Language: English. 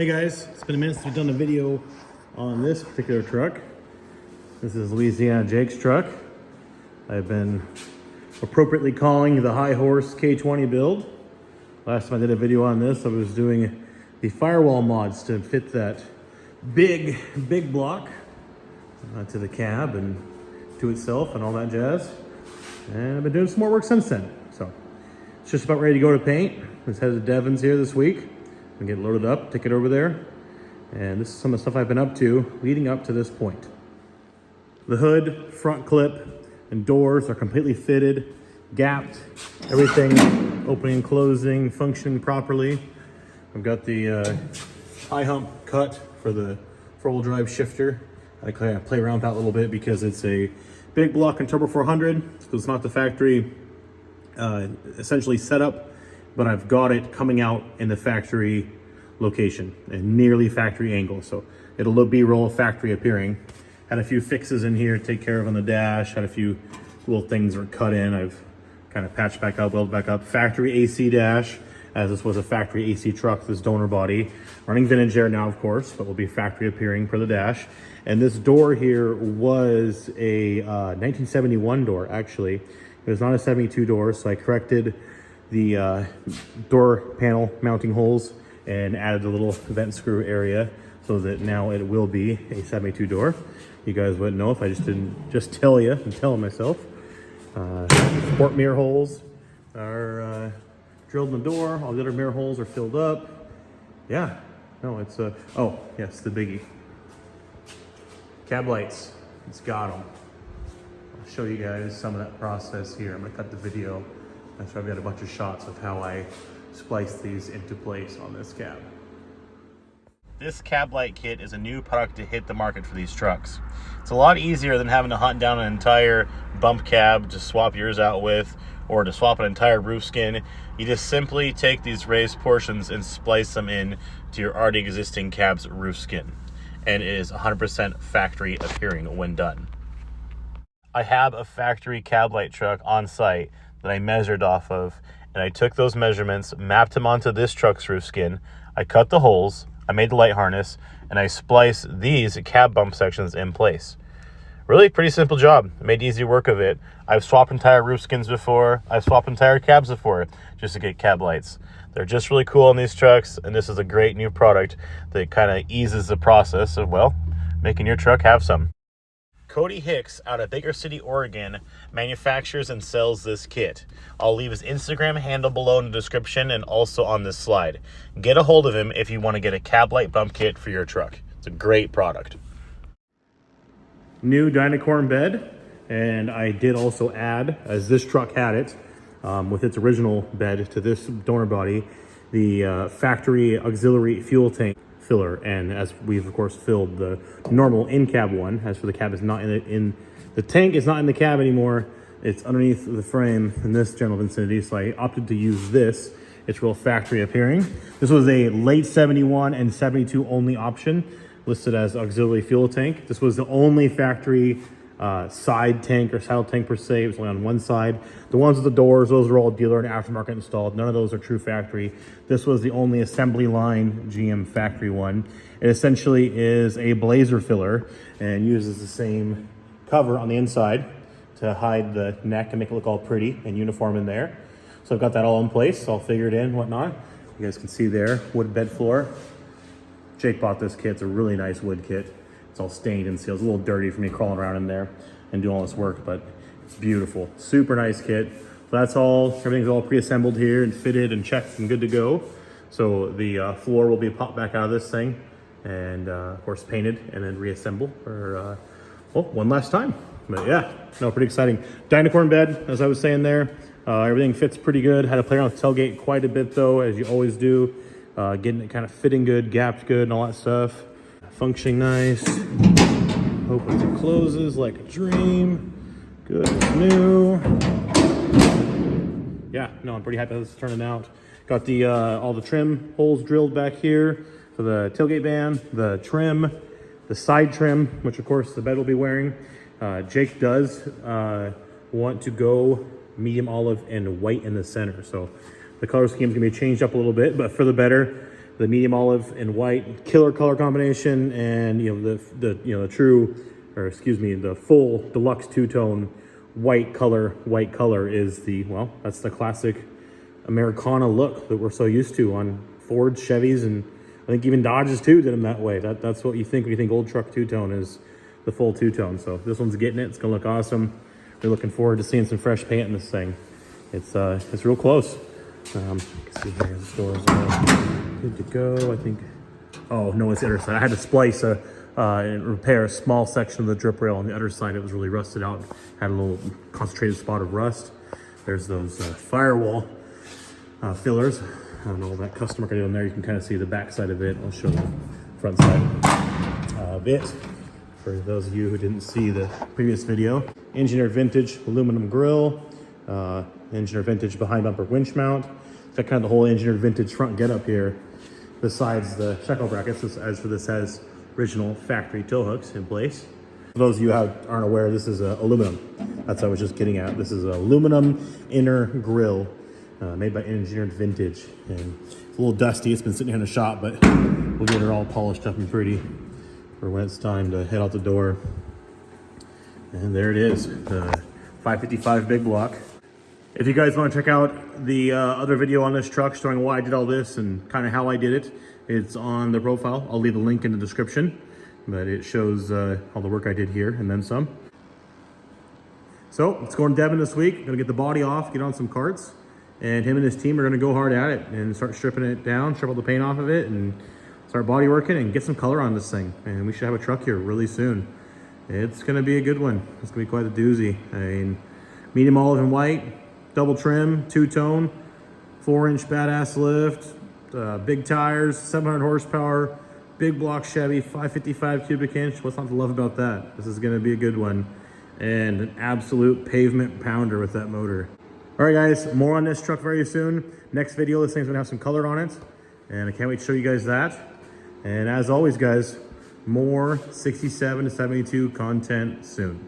Hey guys, it's been a minute since we've done a video on this particular truck. This is Lousiana Jake's truck. I've been appropriately calling the high horse K20 build. Last time I did a video on this, I was doing the firewall mods to fit that big block to the cab and to itself and all that jazz. And I've been doing some more work since then. So it's just about ready to go to paint. Let's head to Devon's here this week and get loaded up, take it over there. And this is some of the stuff I've been up to leading up to this point. The hood, front clip, and doors are completely fitted, gapped, everything opening and closing, functioning properly. I've got the high hump cut for the four-wheel drive shifter. I kind of play around with that a little bit because it's a big block in Turbo 400, so it's not the factory essentially setup, but I've got it coming out in the factory location and nearly factory angle, so it'll look B-roll factory appearing. Had a few fixes in here to take care of on the dash, had a few little things that were cut in. I've kind of patched back up, welded back up. Factory AC dash, as this was a factory AC truck, this donor body. Running vintage air now, of course, but will be factory appearing per the dash. And this door here was a 1971 door, actually. It was not a 72 door, so I corrected the door panel mounting holes and added a little vent screw area so that now it will be a 72 door. You guys wouldn't know if I just didn't tell you and tell myself. Sport mirror holes are drilled in the door. All the other mirror holes are filled up. Yeah, no, it's oh yes, the biggie. Cab lights, it's got them. I'll show you guys some of that process here. I'm gonna cut the video. So I've got a bunch of shots of how I splice these into place on this cab. This cab light kit is a new product to hit the market for these trucks. It's a lot easier than having to hunt down an entire bump cab to swap yours out with, or to swap an entire roof skin. You just simply take these raised portions and splice them in to your already existing cab's roof skin. And it is 100% factory appearing when done. I have a factory cab light truck on site that I measured off of, and I took those measurements, mapped them onto this truck's roof skin. I cut the holes, I made the light harness, and I spliced these cab bump sections in place. Really pretty simple job. I made easy work of it. I've swapped entire roof skins before. I've swapped entire cabs before just to get cab lights. They're just really cool on these trucks, and this is a great new product that kind of eases the process of, well, making your truck have some. Cody Hicks out of Baker City, Oregon, manufactures and sells this kit. I'll leave his Instagram handle below in the description and also on this slide. Get a hold of him if you want to get a cab light bump kit for your truck. It's a great product. New Dynacorn bed, and I did also add, as this truck had it, with its original bed to this donor body, the factory auxiliary fuel tank filler, and as we've of course filled the normal in-cab one. As for the cab, is not in the tank is not in the cab anymore. It's underneath the frame in this general vicinity, so I opted to use this. It's real factory appearing. This was a late 71 and 72 only option, listed as auxiliary fuel tank. This was the only factory side tank or saddle tank per se. It was only on one side. The ones with the doors, those are all dealer and aftermarket installed. None of those are true factory. This was the only assembly line GM factory one. It essentially is a blazer filler and uses the same cover on the inside to hide the neck and make it look all pretty and uniform in there. So I've got that all in place, all figured in, whatnot. You guys can see there, wood bed floor. Jake bought this kit. It's a really nice wood kit. It's all stained and sealed. It's a little dirty for me crawling around in there and doing all this work, but it's beautiful. Super nice kit. So that's all, everything's all pre-assembled here and fitted and checked and good to go. So the floor will be popped back out of this thing and of course painted and then reassembled for, well, one last time. But yeah, no, pretty exciting. Dynacorn bed, as I was saying there. Everything fits pretty good. Had to play around with the tailgate quite a bit though, as you always do. Getting it kind of fitting good, gapped good and all that stuff. Functioning nice. Opens and closes like a dream. Good as new. Yeah, no, I'm pretty happy how this is turning out. Got the all the trim holes drilled back here for the tailgate band, the trim, the side trim, which of course the bed will be wearing. Jake does want to go medium olive and white in the center, so the color scheme is going to be changed up a little bit, but for the better. the medium olive and white, killer color combination, and the true, or excuse me, the full deluxe two-tone white color is that's the classic Americana look that we're so used to on Ford, Chevys, and I think even Dodges too did them that way. That's what you think when you think old truck two-tone is the full two-tone. So this one's getting it. It's gonna look awesome. We're looking forward to seeing some fresh paint in this thing. It's real close. You can see here the doors are good to go. I think. Oh no, it's the other side. I had to splice and repair a small section of the drip rail on the other side. It was really rusted out. Had a little concentrated spot of rust. There's those firewall fillers. I don't know that custom work I did on there. You can kind of see the back side of it. I'll show the front side of it. For those of you who didn't see the previous video, engineered vintage aluminum grill, engineered vintage behind bumper winch mount. It's got kind of the whole engineered vintage front getup here. Besides the shekel brackets, this has original factory tow hooks in place. For those of you who aren't aware, this is aluminum. That's what I was just getting at. This is an aluminum inner grill made by Engineered Vintage. And it's a little dusty. It's been sitting here in the shop, but we'll get it all polished up and pretty for when it's time to head out the door. And there it is, the 555 big block. If you guys want to check out the other video on this truck showing why I did all this and kind of how I did it, it's on the profile. I'll leave a link in the description, but it shows all the work I did here and then some. So let's go to Devin this week. Gonna get the body off, get on some carts, and him and his team are gonna go hard at it and start stripping it down, strip all the paint off of it, and start body working and get some color on this thing. And we should have a truck here really soon. It's gonna be a good one. It's gonna be quite a doozy. I mean, medium olive and white, double trim, two-tone, 4-inch badass lift, big tires, 700 horsepower, big block Chevy, 555 cubic inch. What's not to love about that? This is gonna be a good one. And an absolute pavement pounder with that motor. All right guys, more on this truck very soon. Next video, this thing's gonna have some color on it. And I can't wait to show you guys that. And as always guys, more 67 to 72 content soon.